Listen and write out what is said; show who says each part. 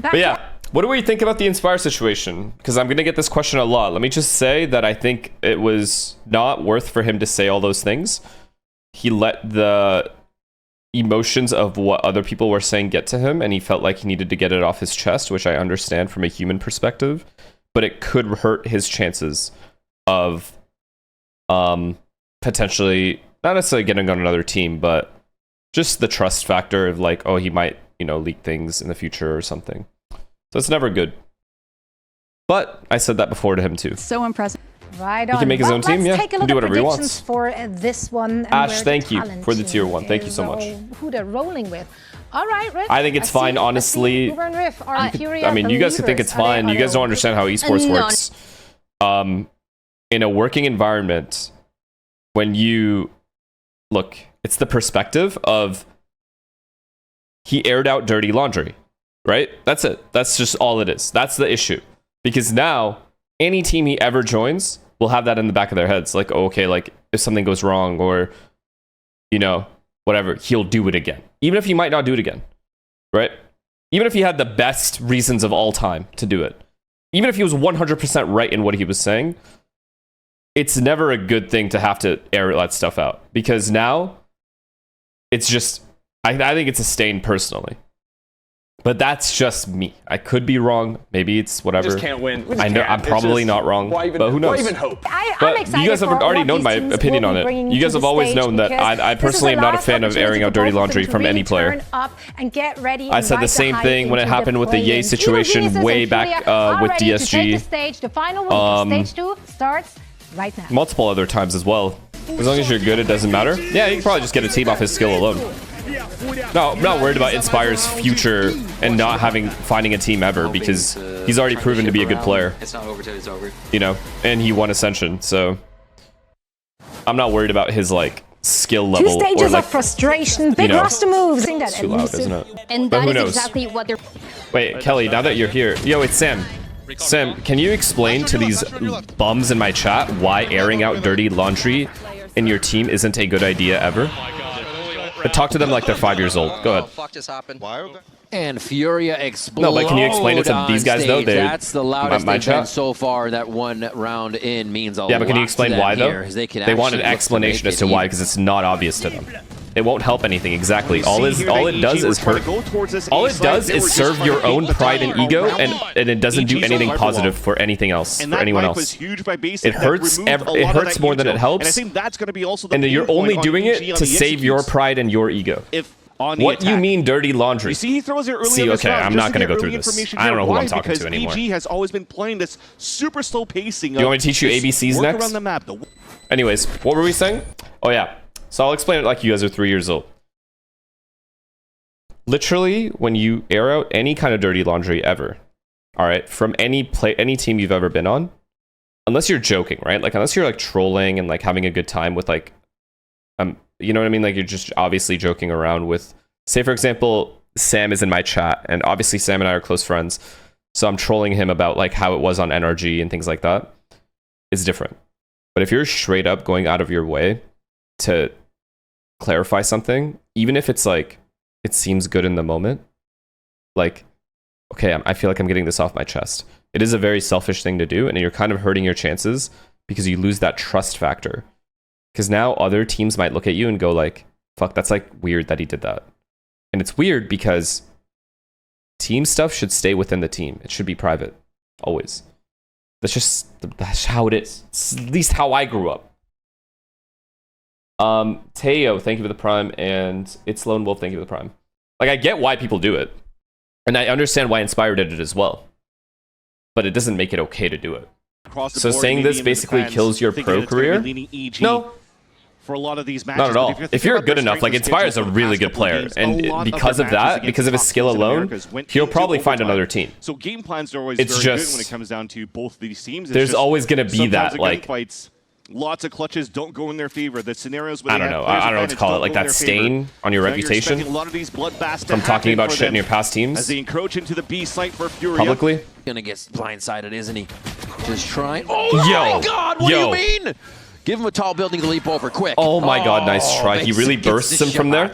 Speaker 1: But yeah, what do we think about the Inspire situation? Because I'm going to get this question a lot. Let me just say that I think it was not worth for him to say all those things. He let the emotions of what other people were saying get to him, and he felt like he needed to get it off his chest, which I understand from a human perspective, but it could hurt his chances of potentially, not necessarily getting on another team, but just the trust factor of like, oh, he might, you know, leak things in the future or something. So it's never good. But I said that before to him too.
Speaker 2: So impressive.
Speaker 3: Right on.
Speaker 1: He can make his own team, yeah.
Speaker 3: Take a look
Speaker 1: do
Speaker 3: at
Speaker 1: whatever he wants.
Speaker 3: For this one.
Speaker 1: Ash, thank you for the tier 1. Thank you so much.
Speaker 3: Who they're rolling with. All right, Riff.
Speaker 1: I think it's fine, honestly. I mean, you guys could think it's fine. You guys don't understand how esports works. In a working environment, when you look, it's the perspective of he aired out dirty laundry, right? That's it. That's just all it is. That's the issue. Because now, any team he ever joins will have that in the back of their heads. Like, oh, okay, like if something goes wrong or, you know, whatever, he'll do it again. Even if he might not do it again, right? Even if he had the best reasons of all time to do it. Even if he was 100% right in what he was saying, it's never a good thing to have to air that stuff out. Because now, it's just, I think it's a stain personally. But that's just me. I could be wrong. Maybe it's whatever.
Speaker 4: Just can't win.
Speaker 1: I know I'm probably not wrong, but who knows?
Speaker 4: Why even hope?
Speaker 3: I'm excited.
Speaker 1: You guys have already known my opinion on it. You guys have always known that I personally am not a fan of airing out dirty laundry from any player. I said the same thing when it happened with the Ye situation way back with DSG.
Speaker 3: The final one, stage 2 starts right now.
Speaker 1: Multiple other times as well. As long as you're good, it doesn't matter. Yeah, you can probably just get a team off his skill alone. No, I'm not worried about Inspire's future and not finding a team ever, because he's already proven to be a good player.
Speaker 5: It's not over till it's over.
Speaker 1: You know, and he won Ascension, so I'm not worried about his like skill level.
Speaker 3: 2 stages
Speaker 1: or, like,
Speaker 3: of frustration, big roster moves.
Speaker 1: It's too loud, isn't it?
Speaker 2: And
Speaker 1: but
Speaker 2: that
Speaker 1: who
Speaker 2: is
Speaker 1: knows?
Speaker 2: exactly what they're...
Speaker 1: Wait, Kelly, now that you're here, yo, it's Sam. Sam, can you explain to these bums in my chat why airing out dirty laundry in your team isn't a good idea ever? But talk to them like they're 5 years old. Go ahead.
Speaker 5: Fuck just happened.
Speaker 6: And Furia explodes.
Speaker 1: No, but can you explain it to these guys though?
Speaker 6: That's the loudest
Speaker 1: my
Speaker 6: they've been
Speaker 1: chat?
Speaker 6: so far. That one round in means a lot.
Speaker 1: Yeah, but can you explain why though?
Speaker 6: They
Speaker 1: want an explanation as to why, because it's not obvious to them. It won't help anything. Exactly. All it does is hurt. All it does is serve your own pride and ego, and it doesn't do anything positive for anything else, for anyone else. It hurts. It hurts more than it helps. And you're only doing it to save your pride and your ego. What you mean dirty laundry?
Speaker 7: You see, he throws it early.
Speaker 1: See, okay, I'm not going to go through this. I don't know who I'm talking to anymore.
Speaker 7: EG has always been playing this super slow pacing.
Speaker 1: You want me to teach you ABCs next?
Speaker 7: Around the map.
Speaker 1: Anyways, what were we saying? Oh yeah. So I'll explain it like you guys are 3 years old. Literally, when you air out any kind of dirty laundry ever, all right, from any team you've ever been on, unless you're joking, right? Like unless you're like trolling and like having a good time with like, you know what I mean? Like you're just obviously joking around with, say for example, Sam is in my chat, and obviously Sam and I are close friends, so I'm trolling him about like how it was on NRG and things like that. It's different. But if you're straight up going out of your way to clarify something, even if it's like it seems good in the moment, like, okay, I feel like I'm getting this off my chest. It is a very selfish thing to do, and you're kind of hurting your chances because you lose that trust factor. Because now other teams might look at you and go like, fuck, that's like weird that he did that. And it's weird because team stuff should stay within the team. It should be private, always. That's how it is. It's at least how I grew up. Teo, thank you for the prime, and it's Lone Wolf, thank you for the prime. Like, I get why people do it, and I understand why Inspire did it as well, but it doesn't make it okay to do it. So saying this basically kills your pro career? No.
Speaker 7: For a lot of these matches,
Speaker 1: not at all. If you're good enough, like Inspire's a really good player, and because of that, because of his skill alone, he'll probably find another team.
Speaker 7: So game plans are always very good when it comes down to both these teams.
Speaker 1: There's always going to be that, like,
Speaker 7: lots of clutches don't go in their favor. The scenarios
Speaker 1: I don't know what to call it, like that stain on your reputation from talking about shit in your past teams
Speaker 7: as they encroach into the B site for Furia.
Speaker 1: Publicly.
Speaker 6: Gonna get blindsided, isn't he? Just trying. Oh my God! What do you mean? Give him a tall building to leap over quick.
Speaker 1: Oh my God! Nice try. He really bursts him from there.